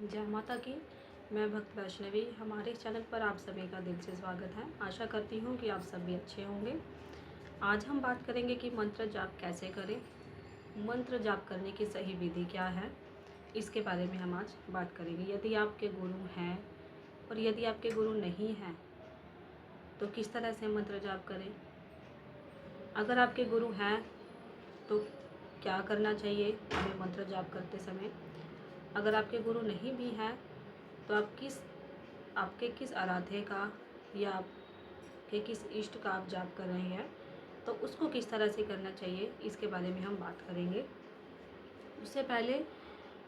जय माता की। मैं भक्त वैष्णवी। हमारे चैनल पर आप सभी का दिल से स्वागत है। आशा करती हूँ कि आप सभी अच्छे होंगे। आज हम बात करेंगे कि मंत्र जाप कैसे करें, मंत्र जाप करने की सही विधि क्या है, इसके बारे में हम आज बात करेंगे। यदि आपके गुरु हैं और यदि आपके गुरु नहीं हैं तो किस तरह से मंत्र जाप करें। अगर आपके गुरु हैं तो क्या करना चाहिए हमें मंत्र जाप करते समय। अगर आपके गुरु नहीं भी हैं तो आपके किस आराध्य का या आपके किस इष्ट का आप जाप कर रहे हैं तो उसको किस तरह से करना चाहिए, इसके बारे में हम बात करेंगे। उससे पहले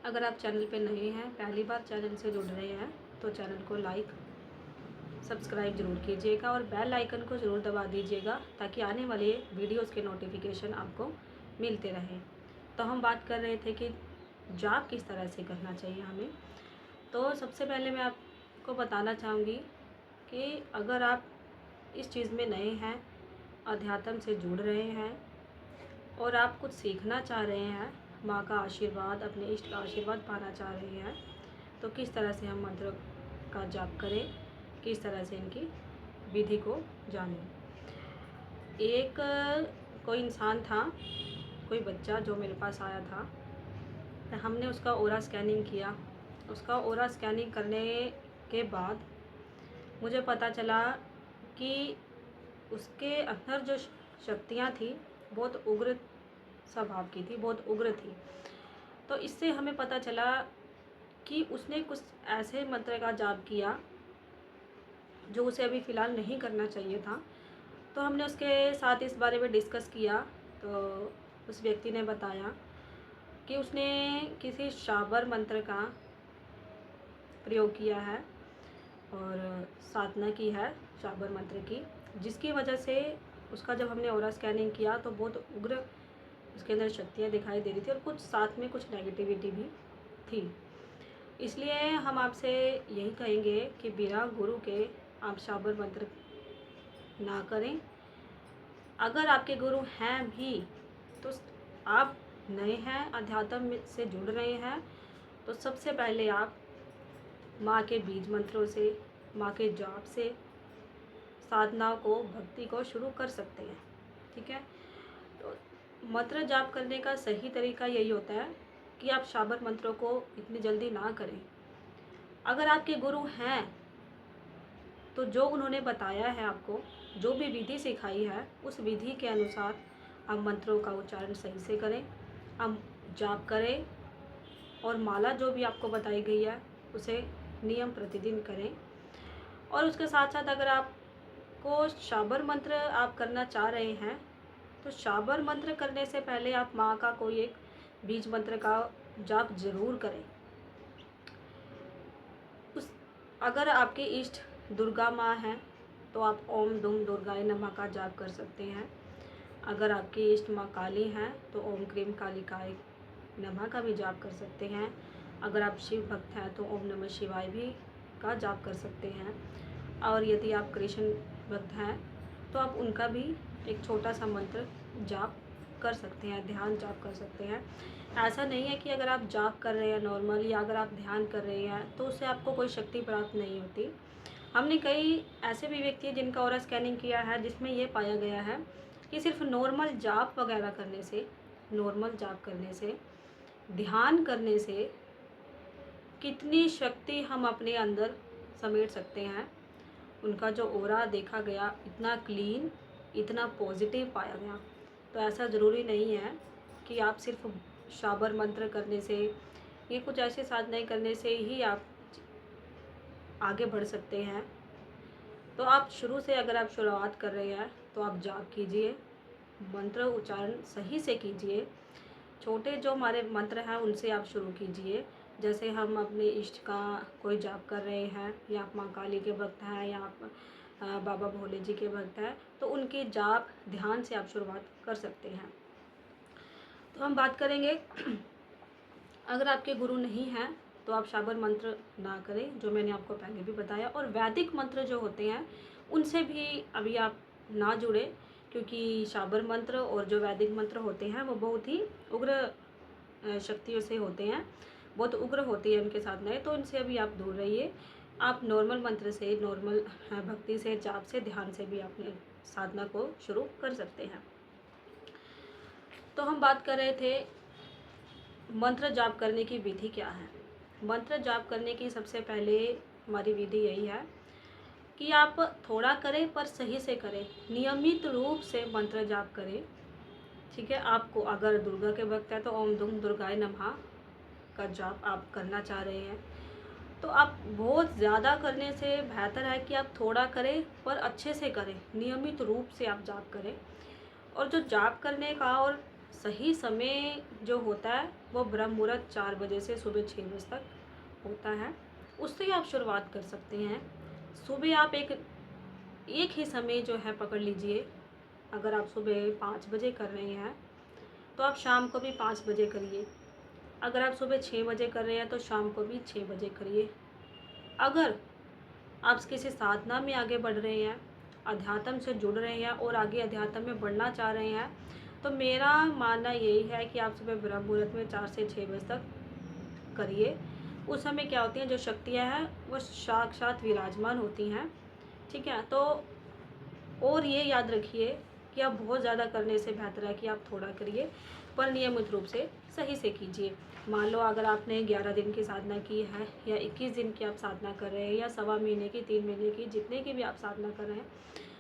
अगर आप चैनल पे नए हैं, पहली बार चैनल से जुड़ रहे हैं, तो चैनल को लाइक सब्सक्राइब ज़रूर कीजिएगा और बेल आइकन को ज़रूर दबा दीजिएगा ताकि आने वाले वीडियोस के नोटिफिकेशन आपको मिलते रहें। तो हम बात कर रहे थे कि जाप किस तरह से करना चाहिए हमें। तो सबसे पहले मैं आपको बताना चाहूँगी कि अगर आप इस चीज़ में नए हैं, अध्यात्म से जुड़ रहे हैं और आप कुछ सीखना चाह रहे हैं, माँ का आशीर्वाद, अपने इष्ट का आशीर्वाद पाना चाह रहे हैं, तो किस तरह से हम मंत्र का जाप करें, किस तरह से इनकी विधि को जानें। एक कोई इंसान था, कोई बच्चा जो मेरे पास आया था, हमने उसका ऑरा स्कैनिंग किया। उसका ऑरा स्कैनिंग करने के बाद मुझे पता चला कि उसके अंदर जो शक्तियाँ थी बहुत उग्र स्वभाव की थी, बहुत उग्र थी। तो इससे हमें पता चला कि उसने कुछ ऐसे मंत्र का जाप किया जो उसे अभी फ़िलहाल नहीं करना चाहिए था। तो हमने उसके साथ इस बारे में डिस्कस किया। तो उस व्यक्ति ने बताया कि उसने किसी शाबर मंत्र का प्रयोग किया है और साधना की है शाबर मंत्र की, जिसकी वजह से उसका जब हमने ऑरा स्कैनिंग किया तो बहुत उग्र उसके अंदर शक्तियाँ दिखाई दे रही थी और कुछ साथ में कुछ नेगेटिविटी भी थी। इसलिए हम आपसे यही कहेंगे कि बिना गुरु के आप शाबर मंत्र ना करें। अगर आपके गुरु हैं भी तो आप नए हैं, अध्यात्म से जुड़ रहे हैं, तो सबसे पहले आप माँ के बीज मंत्रों से, माँ के जाप से साधना को, भक्ति को शुरू कर सकते हैं। ठीक है। तो मंत्र जाप करने का सही तरीका यही होता है कि आप शाबर मंत्रों को इतनी जल्दी ना करें। अगर आपके गुरु हैं तो जो उन्होंने बताया है आपको, जो भी विधि सिखाई है, उस विधि के अनुसार आप मंत्रों का उच्चारण सही से करें, आप जाप करें और माला जो भी आपको बताई गई है उसे नियम प्रतिदिन करें। और उसके साथ साथ अगर आपको शाबर मंत्र आप करना चाह रहे हैं तो शाबर मंत्र करने से पहले आप माँ का कोई एक बीज मंत्र का जाप ज़रूर करें। अगर आपके इष्ट दुर्गा माँ हैं तो आप ओम दुम दुर्गाय नमः का जाप कर सकते हैं। अगर आपकी इष्ट माँ काली हैं तो ओम क्रीम कालिकाय नमः का भी जाप कर सकते हैं। अगर आप शिव भक्त हैं तो ओम नमः शिवाय भी का जाप कर सकते हैं। और यदि आप कृष्ण भक्त हैं तो आप उनका भी एक छोटा सा मंत्र जाप कर सकते हैं, ध्यान जाप कर सकते हैं। ऐसा नहीं है कि अगर आप जाप कर रहे हैं नॉर्मल या अगर आप ध्यान कर रहे हैं तो उससे आपको कोई शक्ति प्राप्त नहीं होती। हमने कई ऐसे भी व्यक्ति हैं जिनका ऑरा स्कैनिंग किया है जिसमें ये पाया गया है कि सिर्फ नॉर्मल जाप वगैरह करने से, नॉर्मल जाप करने से, ध्यान करने से कितनी शक्ति हम अपने अंदर समेट सकते हैं। उनका जो ऑरा देखा गया इतना क्लीन, इतना पॉजिटिव पाया गया। तो ऐसा ज़रूरी नहीं है कि आप सिर्फ शाबर मंत्र करने से, ये कुछ ऐसी साधनाएँ करने से ही आप आगे बढ़ सकते हैं। तो आप शुरू से अगर आप शुरुआत कर रहे हैं तो आप जाप कीजिए, मंत्र उच्चारण सही से कीजिए। छोटे जो हमारे मंत्र हैं उनसे आप शुरू कीजिए। जैसे हम अपने इष्ट का कोई जाप कर रहे हैं या आप माँ काली के भक्त हैं या आप बाबा भोले जी के भक्त हैं तो उनके जाप ध्यान से आप शुरुआत कर सकते हैं। तो हम बात करेंगे अगर आपके गुरु नहीं हैं तो आप शाबर मंत्र ना करें, जो मैंने आपको पहले भी बताया। और वैदिक मंत्र जो होते हैं उनसे भी अभी आप ना जुड़े, क्योंकि शाबर मंत्र और जो वैदिक मंत्र होते हैं वो बहुत ही उग्र शक्तियों से होते हैं। बहुत उग्र होती है उनके साधनाएँ, तो इनसे अभी आप दूर रहिए। आप नॉर्मल मंत्र से, नॉर्मल भक्ति से, जाप से, ध्यान से भी अपने साधना को शुरू कर सकते हैं। तो हम बात कर रहे थे मंत्र जाप करने की विधि क्या है। मंत्र जाप करने की सबसे पहले हमारी विधि यही है कि आप थोड़ा करें पर सही से करें, नियमित रूप से मंत्र जाप करें। ठीक है, आपको अगर दुर्गा के भक्त है तो ओम दुम दुर्गाय नमः का जाप आप करना चाह रहे हैं, तो आप बहुत ज़्यादा करने से बेहतर है कि आप थोड़ा करें पर अच्छे से करें, नियमित रूप से आप जाप करें। और जो जाप करने का और सही समय जो होता है वो ब्रह्म मुहूर्त 4 बजे से सुबह 6 बजे तक होता है, उससे आप शुरुआत कर सकते हैं। सुबह आप एक ही समय जो है पकड़ लीजिए। अगर आप सुबह 5 बजे कर रहे हैं तो आप शाम को भी 5 बजे करिए। अगर आप सुबह 6 बजे कर रहे हैं तो शाम को भी 6 बजे करिए। अगर आप किसी साधना में आगे बढ़ रहे हैं, अध्यात्म से जुड़ रहे हैं और आगे अध्यात्म में बढ़ना चाह रहे हैं, तो मेरा मानना यही है कि आप सुबह ब्रह्म मुहूर्त में 4 से 6 बजे तक करिए। उस समय क्या होती हैं, जो शक्तियाँ हैं वो साक्षात विराजमान होती हैं। ठीक है, तो और ये याद रखिए कि आप बहुत ज़्यादा करने से बेहतर है कि आप थोड़ा करिए पर नियमित रूप से सही से कीजिए। मान लो अगर आपने 11 दिन की साधना की है या 21 दिन की आप साधना कर रहे हैं या सवा महीने की, 3 महीने की, जितने की भी आप साधना कर रहे हैं,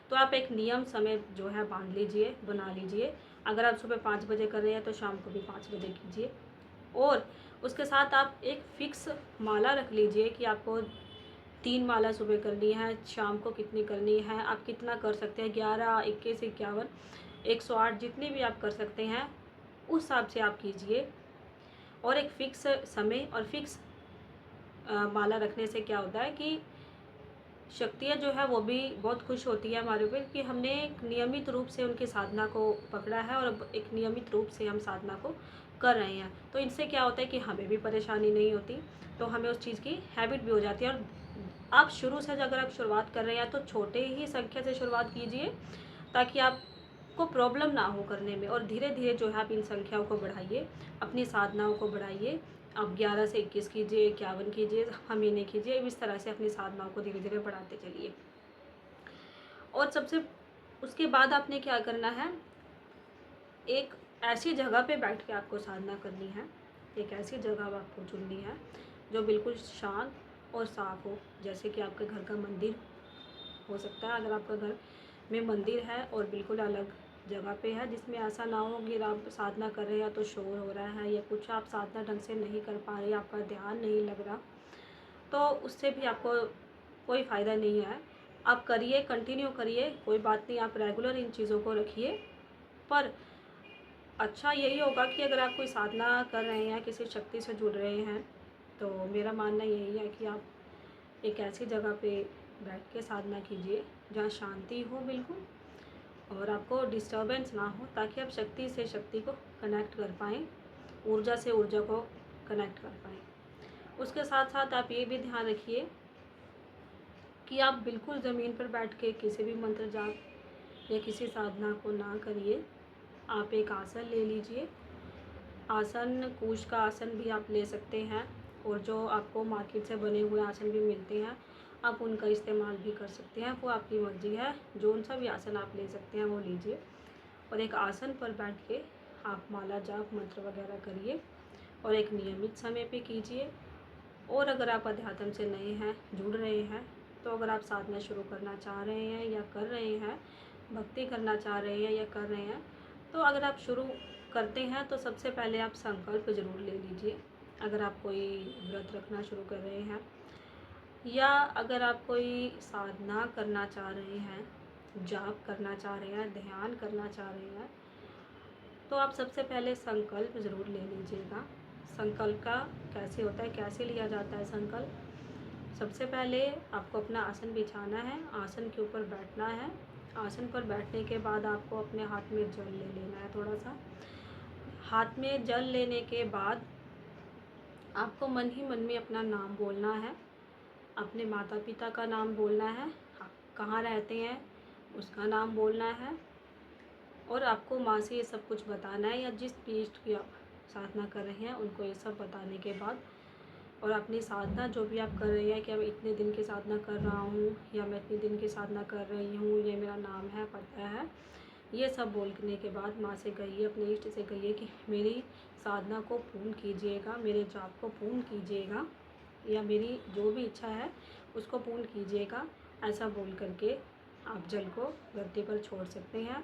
तो आप एक नियम समय जो है बांध लीजिए, बना लीजिए। अगर आप सुबह 5 बजे कर रहे हैं तो शाम को भी 5 बजे कीजिए। और उसके साथ आप एक फ़िक्स माला रख लीजिए कि आपको 3 माला सुबह करनी है, शाम को कितनी करनी है, आप कितना कर सकते हैं, 11, 21, 51, 108 जितनी भी आप कर सकते हैं उस हिसाब से आप कीजिए। और एक फ़िक्स समय और फ़िक्स माला रखने से क्या होता है कि शक्तियाँ जो है वो भी बहुत खुश होती है हमारे ऊपर कि हमने एक नियमित रूप से उनकी साधना को पकड़ा है और अब एक नियमित रूप से हम साधना को कर रहे हैं। तो इनसे क्या होता है कि हमें भी परेशानी नहीं होती, तो हमें उस चीज़ की हैबिट भी हो जाती है। और आप शुरू से अगर आप शुरुआत कर रहे हैं तो छोटे ही संख्या से शुरुआत कीजिए ताकि आपको प्रॉब्लम ना हो करने में, और धीरे धीरे जो है आप इन संख्याओं को बढ़ाइए, अपनी साधनाओं को बढ़ाइए। आप 11 से 21 कीजिए, 51 कीजिए, महीने कीजिए, इस तरह से अपनी साधनाओं को धीरे धीरे बढ़ाते चलिए। और सबसे उसके बाद आपने क्या करना है, एक ऐसी जगह पे बैठ के आपको साधना करनी है। एक ऐसी जगह आपको चुननी है जो बिल्कुल शांत और साफ़ हो, जैसे कि आपके घर का मंदिर हो सकता है। अगर आपका घर में मंदिर है और बिल्कुल अलग जगह पे है, जिसमें ऐसा ना हो कि आप साधना कर रहे हैं तो शोर हो रहा है या कुछ, आप साधना ढंग से नहीं कर पा रहे, आपका ध्यान नहीं लग रहा, तो उससे भी आपको कोई फ़ायदा नहीं है। आप करिए, कंटिन्यू करिए, कोई बात नहीं, आप रेगुलर इन चीज़ों को रखिए। पर अच्छा यही होगा कि अगर आप कोई साधना कर रहे हैं, किसी शक्ति से जुड़ रहे हैं, तो मेरा मानना यही है कि आप एक ऐसी जगह पे बैठ के साधना कीजिए जहाँ शांति हो बिल्कुल और आपको डिस्टर्बेंस ना हो, ताकि आप शक्ति से शक्ति को कनेक्ट कर पाएँ, ऊर्जा से ऊर्जा को कनेक्ट कर पाएँ। उसके साथ साथ आप ये भी ध्यान रखिए कि आप बिल्कुल ज़मीन पर बैठ के किसी भी मंत्र जाप या किसी साधना को ना करिए। आप एक आसन ले लीजिए। आसन कूश का आसन भी आप ले सकते हैं, और जो आपको मार्केट से बने हुए आसन भी मिलते हैं आप उनका इस्तेमाल भी कर सकते हैं, वो आपकी मर्ज़ी है। जो सा भी आसन आप ले सकते हैं वो लीजिए और एक आसन पर बैठ के आप माला जाप मंत्र वगैरह करिए और एक नियमित समय पे कीजिए। और अगर आप अध्यात्म से नए हैं, जुड़ रहे हैं, तो अगर आप साधना शुरू करना चाह रहे हैं या कर रहे हैं, भक्ति करना चाह रहे हैं या कर रहे हैं, तो अगर आप शुरू करते हैं तो सबसे पहले आप संकल्प ज़रूर ले लीजिए। अगर आप कोई व्रत रखना शुरू कर रहे हैं या अगर आप कोई साधना करना चाह रहे हैं, जाप करना चाह रहे हैं, ध्यान करना चाह रहे हैं, तो आप सबसे पहले संकल्प ज़रूर ले लीजिएगा। संकल्प का कैसे होता है, कैसे लिया जाता है संकल्प? सबसे पहले आपको अपना आसन बिछाना है, आसन के ऊपर बैठना है। आसन पर बैठने के बाद आपको अपने हाथ में जल ले लेना है थोड़ा सा। हाथ में जल लेने के बाद आपको मन ही मन में अपना नाम बोलना है, अपने माता पिता का नाम बोलना है, आप कहाँ रहते हैं उसका नाम बोलना है, और आपको माँ से ये सब कुछ बताना है या जिस इष्ट की आप साधना कर रहे हैं उनको ये सब बताने के बाद और अपनी साधना जो भी आप कर रहे हैं कि मैं इतने दिन की साधना कर रहा हूँ या मैं इतने दिन की साधना कर रही हूँ, ये मेरा नाम है, पता है, ये सब बोलने के बाद माँ से कहिए, अपने इष्ट से कहिए कि मेरी साधना को पूर्ण कीजिएगा, मेरे जाप को पूर्ण कीजिएगा, या मेरी जो भी इच्छा है उसको पूर्ण कीजिएगा। ऐसा बोल करके आप जल को गद्दे पर छोड़ सकते हैं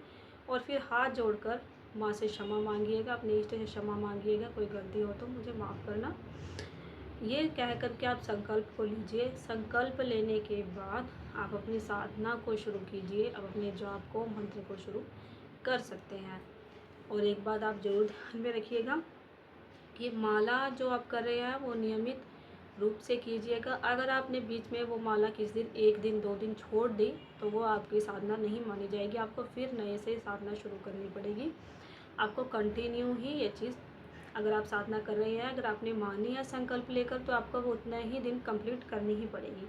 और फिर हाथ जोड़कर माँ से क्षमा मांगिएगा, अपने इष्ट से क्षमा मांगिएगा, कोई गलती हो तो मुझे माफ़ करना, ये कह कर के आप संकल्प को लीजिए। संकल्प लेने के बाद आप अपनी साधना को शुरू कीजिए। अब अपने जाप को, मंत्र को शुरू कर सकते हैं। और एक बात आप ज़रूर ध्यान में रखिएगा कि माला जो आप कर रहे हैं वो नियमित रूप से कीजिएगा। अगर आपने बीच में वो माला किस दिन, 1 दिन 2 दिन छोड़ दी तो वो आपकी साधना नहीं मानी जाएगी, आपको फिर नए से साधना शुरू करनी पड़ेगी। आपको कंटिन्यू ही ये चीज़, अगर आप साधना कर रहे हैं, अगर आपने मानी है संकल्प लेकर, तो आपको वो उतना ही दिन कंप्लीट करनी ही पड़ेगी।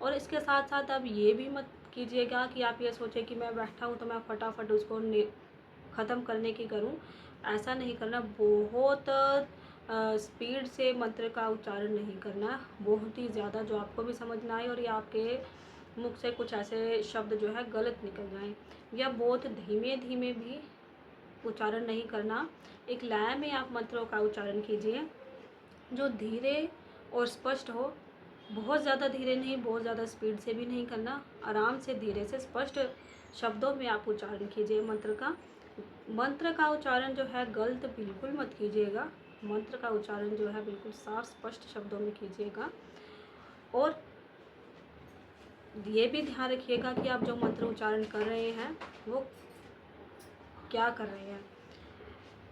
और इसके साथ साथ आप ये भी मत कीजिएगा कि आप ये सोचें कि मैं बैठा हूँ तो मैं फटाफट उसको ख़त्म करने की करूँ। ऐसा नहीं करना। बहुत स्पीड से मंत्र का उच्चारण नहीं करना, बहुत ही ज़्यादा जो आपको भी समझ ना आए और ये आपके मुख से कुछ ऐसे शब्द जो है गलत निकल जाएं, या बहुत धीमे धीमे भी उच्चारण नहीं करना। एक लय में आप मंत्रों का उच्चारण कीजिए जो धीरे और स्पष्ट हो। बहुत ज़्यादा धीरे नहीं, बहुत ज़्यादा स्पीड से भी नहीं करना, आराम से धीरे से स्पष्ट शब्दों में आप उच्चारण कीजिए मंत्र का। मंत्र का उच्चारण जो है गलत बिल्कुल मत कीजिएगा। मंत्र का उच्चारण जो है बिल्कुल साफ स्पष्ट शब्दों में कीजिएगा। और ये भी ध्यान रखिएगा कि आप जो मंत्र उच्चारण कर रहे हैं वो क्या कर रहे हैं।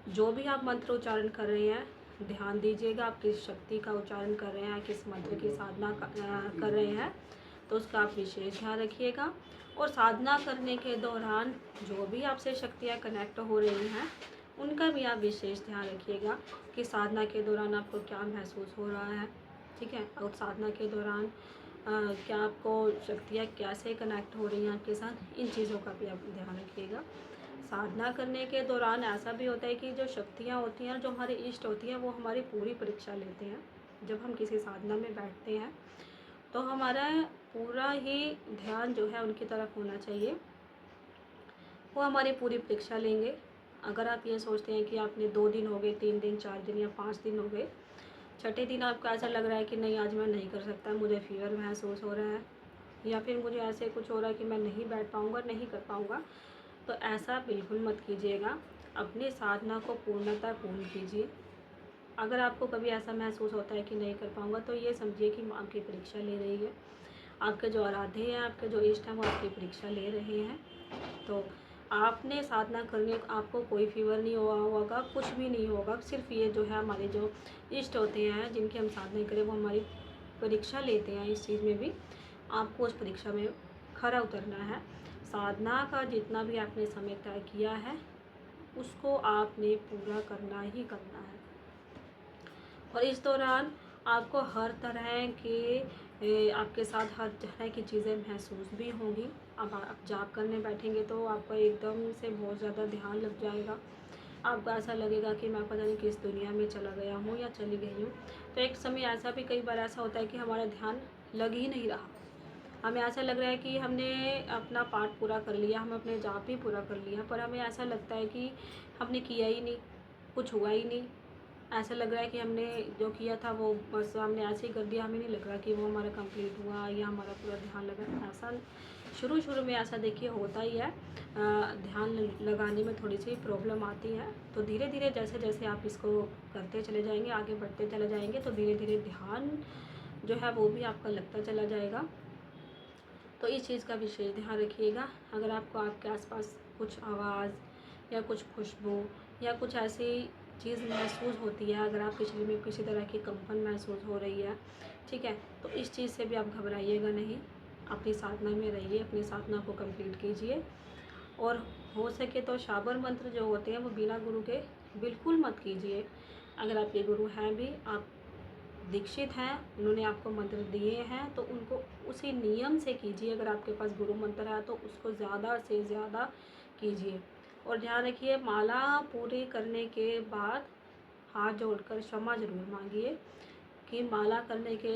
जो भी आप मंत्र उच्चारण कर रहे हैं ध्यान दीजिएगा, आप किस शक्ति का उच्चारण कर रहे हैं, किस मंत्र की साधना कर रहे हैं, तो उसका आप विशेष ध्यान रखिएगा। और साधना करने के दौरान जो भी आपसे शक्तियाँ कनेक्ट हो रही हैं उनका भी आप विशेष ध्यान रखिएगा कि साधना के दौरान आपको क्या महसूस हो रहा है, ठीक है। और साधना के दौरान क्या आपको शक्तियाँ कैसे कनेक्ट हो रही हैं आपके साथ, इन चीज़ों का भी आप ध्यान रखिएगा। साधना करने के दौरान ऐसा भी होता है कि जो शक्तियाँ होती हैं, जो हमारे इष्ट होती हैं, वो हमारी पूरी परीक्षा लेते हैं। जब हम किसी साधना में बैठते हैं तो हमारा पूरा ही ध्यान जो है उनकी तरफ होना चाहिए। वो हमारी पूरी परीक्षा लेंगे। अगर आप ये सोचते हैं कि आपने 2 दिन हो गए, 3 दिन, 4 दिन या 5 दिन हो गए, छठे दिन आपको ऐसा लग रहा है कि नहीं आज मैं नहीं कर सकता, मुझे फीवर महसूस हो रहा है, या फिर मुझे ऐसे कुछ हो रहा है कि मैं नहीं बैठ पाऊँगा, नहीं कर पाऊँगा, तो ऐसा बिल्कुल मत कीजिएगा। अपनी साधना को पूर्णतः पूर्ण कीजिए। अगर आपको कभी ऐसा महसूस होता है कि नहीं कर पाऊँगा, तो ये समझिए कि माँ आपकी परीक्षा ले रही है। आपके जो आराध्य हैं, आपके जो इष्ट हैं, वो आपकी परीक्षा ले रहे हैं। तो आपने साधना करनी, आपको कोई फीवर नहीं हुआ होगा, कुछ भी नहीं होगा। सिर्फ ये जो है हमारे जो इष्ट होते हैं जिनकी हम साधना करें, वो हमारी परीक्षा लेते हैं। इस चीज़ में भी आपको उस परीक्षा में खरा उतरना है। साधना का जितना भी आपने समय तय किया है उसको आपने पूरा करना ही करना है। और इस दौरान आपको हर तरह के आपके साथ हर तरह की चीज़ें महसूस भी होंगी। अब आप जाप करने बैठेंगे तो आपका एकदम से बहुत ज़्यादा ध्यान लग जाएगा। आपको ऐसा लगेगा कि मैं पता नहीं किस दुनिया में चला गया हूँ या चली गई हूँ। तो एक समय ऐसा भी कई बार ऐसा होता है कि हमारा ध्यान लग ही नहीं रहा। हमें ऐसा लग रहा है कि हमने अपना पाठ पूरा कर लिया, हम अपने जाप भी पूरा कर लिया, पर हमें ऐसा लगता है कि हमने किया ही नहीं, कुछ हुआ ही नहीं। ऐसा लग रहा है कि हमने जो किया था वो बस हमने ऐसे ही कर दिया, हमें नहीं लग रहा कि वो हमारा कंप्लीट हुआ या हमारा पूरा ध्यान लगा। ऐसा शुरू में ऐसा देखिए होता ही है। ध्यान लगाने में थोड़ी सी प्रॉब्लम आती है। तो धीरे धीरे जैसे जैसे आप इसको करते चले जाएंगे, आगे बढ़ते चले जाएंगे, तो धीरे धीरे ध्यान जो है वो भी आपका लगता चला जाएगा। तो इस चीज़ का विशेष ध्यान रखिएगा। अगर आपको आपके आसपास कुछ आवाज़ या कुछ खुशबू या कुछ ऐसी चीज़ महसूस होती है, अगर आप पिछले में किसी तरह की कंपन महसूस हो रही है, ठीक है, तो इस चीज़ से भी आप घबराइएगा नहीं। अपनी साधना में रहिए, अपनी साधना को कंप्लीट कीजिए। और हो सके तो शाबर मंत्र जो होते हैं वो बिना गुरु के बिल्कुल मत कीजिए। अगर आपके गुरु हैं भी, आप दीक्षित हैं, उन्होंने आपको मंत्र दिए हैं, तो उनको उसी नियम से कीजिए। अगर आपके पास गुरु मंत्र है तो उसको ज़्यादा से ज़्यादा कीजिए। और ध्यान रखिए, माला पूरी करने के बाद हाथ जोड़कर क्षमा ज़रूर मांगिए। कि माला करने के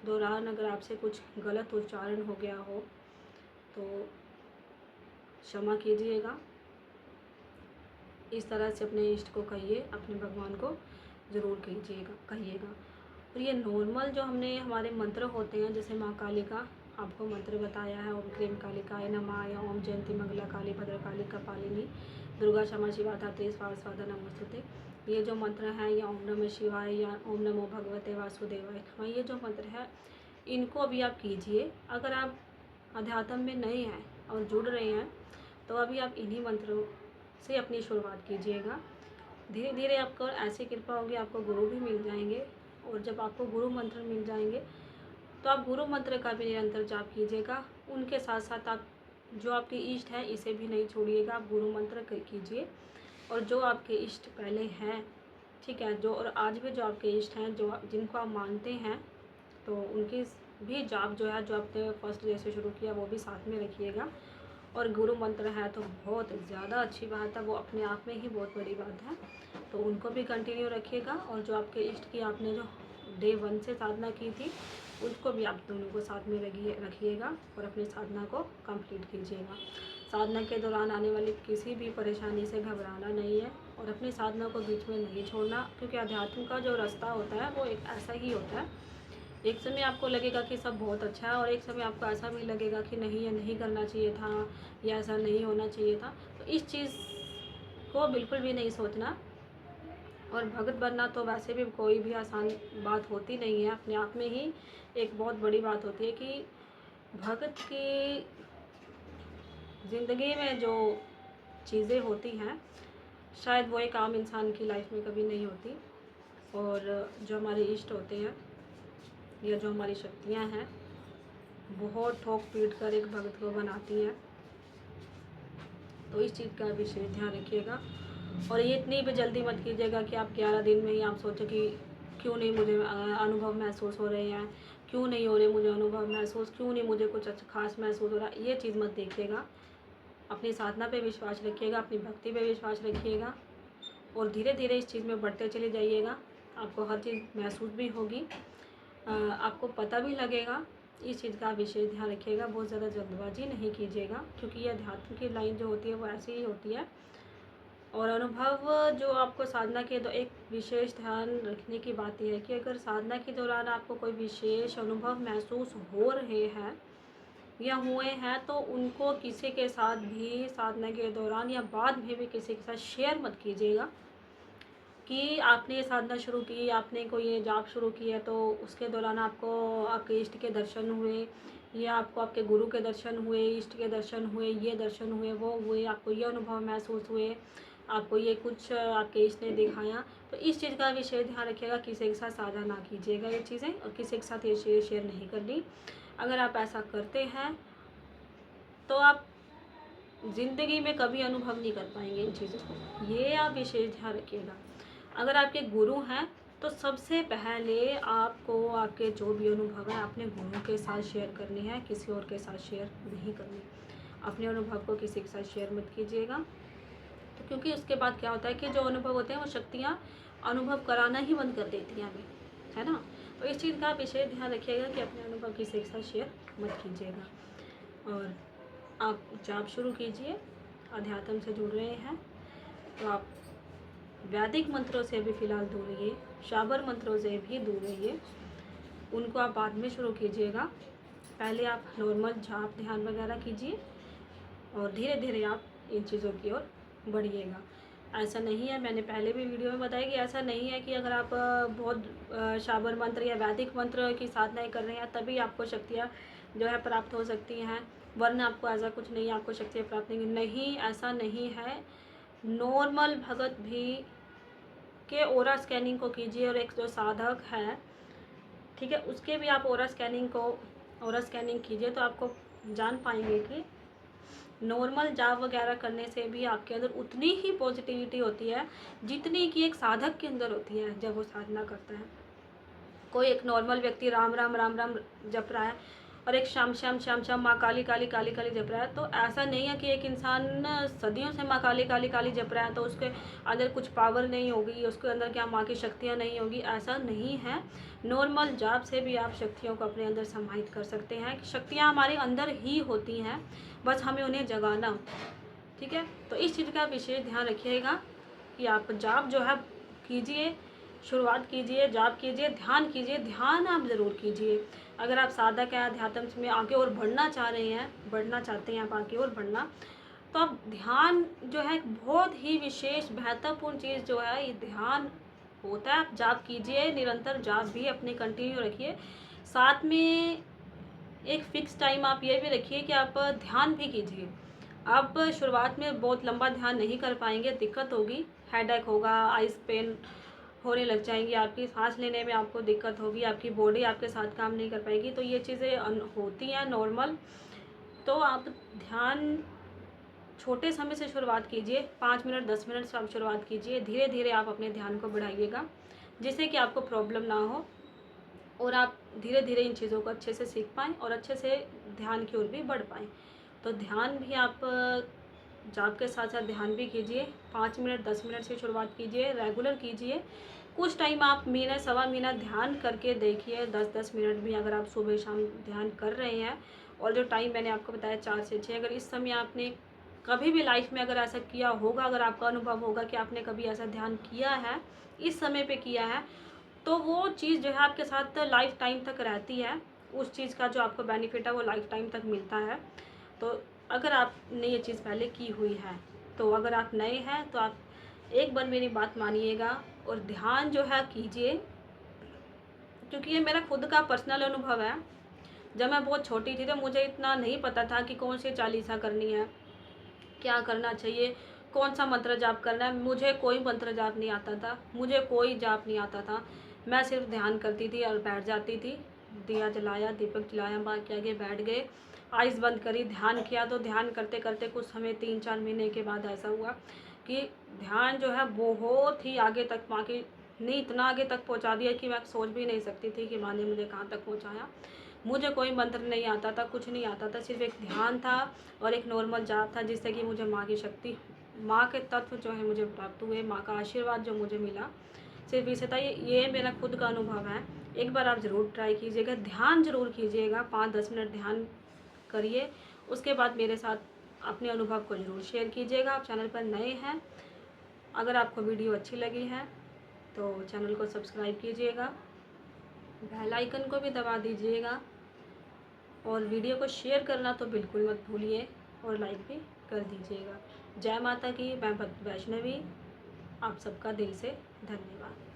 दौरान अगर आपसे कुछ गलत उच्चारण हो गया हो तो क्षमा कीजिएगा। इस तरह से अपने इष्ट को कहिए, अपने भगवान को ज़रूर कहिएगा। और ये नॉर्मल जो हमने हमारे मंत्र होते हैं, जैसे माँ काली का आपको मंत्र बताया है, ओम क्लीम कालिकाय नमः, या ओम जयंती मंगला काली भद्रकाली कपालिनी दुर्गा क्षमा शिवा धात्री स्वाहा स्वाहा नमोस्तुते, ये जो मंत्र हैं, या ओम नमः शिवाय, या ओम नमो भगवते वासुदेवाय नमः, ये जो मंत्र है इनको भी आप कीजिए। अगर आप अध्यात्म में नए हैं और जुड़ रहे हैं तो अभी आप इन्हीं मंत्रों से अपनी शुरुआत कीजिएगा। धीरे धीरे आपको ऐसी कृपा होगी, आपको गुरु भी मिल जाएंगे। और जब आपको गुरु मंत्र मिल जाएंगे तो आप गुरु मंत्र का भी निरंतर जाप कीजिएगा। उनके साथ साथ आप जो आपके इष्ट हैं इसे भी नहीं छोड़िएगा, आप गुरु मंत्र कीजिए। और जो आपके इष्ट पहले हैं, ठीक है, जो और आज भी जो आपके इष्ट हैं, जो जिनको आप मानते हैं, तो उनकी भी जाप जो है, जो आपने फर्स्ट डे से शुरू किया, वो भी साथ में रखिएगा। और गुरु मंत्र है तो बहुत ज़्यादा अच्छी बात है, वो अपने आप में ही बहुत बड़ी बात है, तो उनको भी कंटिन्यू रखिएगा। और जो आपके इष्ट की आपने जो डे 1 से साधना की थी, उसको भी आप दोनों को साथ में रखिएगा और अपनी साधना को कंप्लीट कीजिएगा। साधना के दौरान आने वाली किसी भी परेशानी से घबराना नहीं है और अपनी साधना को बीच में नहीं छोड़ना, क्योंकि अध्यात्म का जो रास्ता होता है वो एक ऐसा ही होता है। एक समय आपको लगेगा कि सब बहुत अच्छा है और एक समय आपको ऐसा भी लगेगा कि नहीं, ये नहीं करना चाहिए था, या ऐसा नहीं होना चाहिए था। तो इस चीज़ को बिल्कुल भी नहीं सोचना। और भगत बनना तो वैसे भी कोई भी आसान बात होती नहीं है, अपने आप में ही एक बहुत बड़ी बात होती है कि भगत की ज़िंदगी में जो चीज़ें होती हैं शायद वो एक आम इंसान की लाइफ में कभी नहीं होती। और जो हमारे इष्ट होते हैं या जो हमारी शक्तियाँ हैं, बहुत ठोक पीट कर एक भगत को बनाती हैं। तो इस चीज़ का विशेष ध्यान रखिएगा। और ये इतनी भी जल्दी मत कीजिएगा कि आप 11 दिन में ही आप सोचें कि क्यों नहीं मुझे अनुभव महसूस हो रहे हैं, क्यों नहीं हो रहे मुझे अनुभव महसूस, क्यों नहीं मुझे कुछ अच्छा खास महसूस हो रहा है। ये चीज़ मत देखिएगा। अपनी साधना पे विश्वास रखिएगा, अपनी भक्ति पे विश्वास रखिएगा और धीरे धीरे इस चीज़ में बढ़ते चले जाइएगा। आपको हर चीज़ महसूस भी होगी, आपको पता भी लगेगा। इस चीज़ का विशेष ध्यान रखिएगा। बहुत ज़्यादा जल्दबाजी नहीं कीजिएगा, क्योंकि ये अध्यात्म की लाइन जो होती है वो ऐसी ही होती है। और अनुभव जो आपको साधना के एक विशेष ध्यान रखने की बात यह है कि अगर साधना के दौरान आपको कोई विशेष अनुभव महसूस हो रहे हैं या हुए हैं, तो उनको किसी के साथ भी साधना के दौरान या बाद में भी किसी के साथ शेयर मत कीजिएगा कि आपने ये साधना शुरू की, आपने कोई ये जाप शुरू की है, तो उसके दौरान आपको आपके इष्ट के दर्शन हुए, या आपको आपके गुरु के दर्शन हुए, इष्ट के दर्शन हुए, ये दर्शन हुए, वो हुए, आपको ये अनुभव महसूस हुए, आपको ये कुछ आपके इष्ट ने दिखाया। तो इस चीज़ का विशेष ध्यान रखिएगा, किसी के साथ साझा ना कीजिएगा ये चीज़ें, और किसी के साथ ये शेयर नहीं करनी। अगर आप ऐसा करते हैं तो आप ज़िंदगी में कभी अनुभव नहीं कर पाएंगे इन चीज़ों को, ये आप विशेष ध्यान रखिएगा। अगर आपके गुरु हैं तो सबसे पहले आपको आपके जो भी अनुभव है अपने गुरु के साथ शेयर करने हैं, किसी और के साथ शेयर नहीं करनी। अपने अनुभव को किसी के साथ शेयर मत कीजिएगा, तो क्योंकि उसके बाद क्या होता है कि जो अनुभव होते हैं वो शक्तियाँ अनुभव कराना ही बंद कर देती हैं हमें, है ना। तो इस चीज़ का विशेष ध्यान रखिएगा कि अपने अनुभव किसी के साथ शेयर मत कीजिएगा। और आप जाप शुरू कीजिए। अध्यात्म से जुड़ रहे हैं तो आप वैदिक मंत्रों से भी फ़िलहाल दूर रहिए, शाबर मंत्रों से भी दूर रहिए, उनको आप बाद में शुरू कीजिएगा। पहले आप नॉर्मल जाप ध्यान वगैरह कीजिए और धीरे धीरे आप इन चीज़ों की ओर बढ़िएगा। ऐसा नहीं है, मैंने पहले भी वीडियो में बताया कि ऐसा नहीं है कि अगर आप बहुत शाबर मंत्र या वैदिक मंत्र की साधनाएँ कर रहे हैं तभी आपको शक्तियाँ जो है प्राप्त हो सकती हैं, वरना आपको ऐसा कुछ नहीं, आपको शक्तियाँ प्राप्त नहीं, ऐसा नहीं है। नॉर्मल भगत भी के ओरा स्कैनिंग को कीजिए, और एक जो साधक है, ठीक है, उसके भी आप ओरा स्कैनिंग कीजिए, तो आपको जान पाएंगे कि नॉर्मल जाप वगैरह करने से भी आपके अंदर उतनी ही पॉजिटिविटी होती है जितनी कि एक साधक के अंदर होती है जब वो साधना करता है। कोई एक नॉर्मल व्यक्ति राम राम राम राम जप रहा है और एक श्याम श्याम श्याम श्याम माँ काली काली काली काली जप रहा है। तो ऐसा नहीं है कि एक इंसान सदियों से माँ काली काली काली जप रहा है तो उसके अंदर कुछ पावर नहीं होगी, उसके अंदर क्या माँ की शक्तियाँ नहीं होगी, ऐसा नहीं है। नॉर्मल जाप से भी आप शक्तियों को अपने अंदर समाहित कर सकते हैं। शक्तियाँ हमारे अंदर ही होती हैं, बस हमें उन्हें जगाना, ठीक है। तो इस चीज़ का विशेष ध्यान रखिएगा कि आप जाप जो है कीजिए, शुरुआत कीजिए, जाप कीजिए, ध्यान कीजिए। ध्यान आप ज़रूर कीजिए। अगर आप साधक हैं, अध्यात्म में आगे और बढ़ना चाह रहे हैं, बढ़ना चाहते हैं आप आगे और बढ़ना, तो आप ध्यान जो है बहुत ही विशेष महत्वपूर्ण चीज़ जो है ये ध्यान होता है। आप जाप कीजिए, निरंतर जाप भी अपने कंटिन्यू रखिए। साथ में एक फ़िक्स टाइम आप ये भी रखिए कि आप ध्यान भी कीजिए। आप शुरुआत में बहुत लंबा ध्यान नहीं कर पाएंगे, दिक्कत होगी, हेडेक होगा, आइज़ पेन होने लग जाएंगी, आपकी सांस लेने में आपको दिक्कत होगी, आपकी बॉडी आपके साथ काम नहीं कर पाएगी। तो ये चीज़ें होती हैं नॉर्मल। तो आप ध्यान छोटे समय से शुरुआत कीजिए, 5 मिनट 10 मिनट से आप शुरुआत कीजिए। धीरे धीरे आप अपने ध्यान को बढ़ाइएगा जिससे कि आपको प्रॉब्लम ना हो और आप धीरे धीरे इन चीज़ों को अच्छे से सीख पाएँ और अच्छे से ध्यान की ओर भी बढ़ पाएँ। तो ध्यान भी आप जाप के साथ साथ ध्यान भी कीजिए। 5 मिनट 10 मिनट से शुरुआत कीजिए, रेगुलर कीजिए। कुछ टाइम आप महीना सवा महीना ध्यान करके देखिए, 10-10 मिनट भी अगर आप सुबह शाम ध्यान कर रहे हैं। और जो टाइम मैंने आपको बताया 4 से 6, अगर इस समय आपने कभी भी लाइफ में अगर ऐसा किया होगा, अगर आपका अनुभव होगा कि आपने कभी ऐसा ध्यान किया है, इस समय पे किया है, तो वो चीज़ जो है आपके साथ लाइफ टाइम तक रहती है। उस चीज़ का जो आपको बेनिफिट है वो लाइफ टाइम तक मिलता है। तो अगर आपने ये चीज़ पहले की हुई है, तो अगर आप नए हैं तो आप एक बार मेरी बात मानिएगा और ध्यान जो है कीजिए, क्योंकि ये मेरा खुद का पर्सनल अनुभव है। जब मैं बहुत छोटी थी तो मुझे इतना नहीं पता था कि कौन सी चालीसा करनी है, क्या करना चाहिए, कौन सा मंत्र जाप करना है। मुझे कोई मंत्र जाप नहीं आता था, मुझे कोई जाप नहीं आता था। मैं सिर्फ ध्यान करती थी और बैठ जाती थी। दिया जलाया, दीपक जलाया, माँ के आगे बैठ गए, आइज़ बंद करी, ध्यान किया। तो ध्यान करते करते कुछ समय 3-4 महीने के बाद ऐसा हुआ कि ध्यान जो है बहुत ही आगे तक माँ की ने इतना आगे तक पहुँचा दिया कि मैं सोच भी नहीं सकती थी कि माँ ने मुझे कहाँ तक पहुँचाया। मुझे कोई मंत्र नहीं आता था, कुछ नहीं आता था, सिर्फ एक ध्यान था और एक नॉर्मल जाप था जिससे कि मुझे माँ की शक्ति, माँ के तत्व जो है मुझे प्राप्त हुए, माँ का आशीर्वाद जो मुझे मिला, सिर्फ इसे था। ये मेरा खुद का अनुभव है। एक बार आप ज़रूर ट्राई कीजिएगा, ध्यान ज़रूर कीजिएगा, 5-10 मिनट ध्यान करिए। उसके बाद मेरे साथ अपने अनुभव को ज़रूर शेयर कीजिएगा। आप चैनल पर नए हैं, अगर आपको वीडियो अच्छी लगी है तो चैनल को सब्सक्राइब कीजिएगा, बेल आइकन को भी दबा दीजिएगा और वीडियो को शेयर करना तो बिल्कुल मत भूलिए और लाइक भी कर दीजिएगा। जय माता की। मैं भक्त वैष्णवी, आप सबका दिल से धन्यवाद।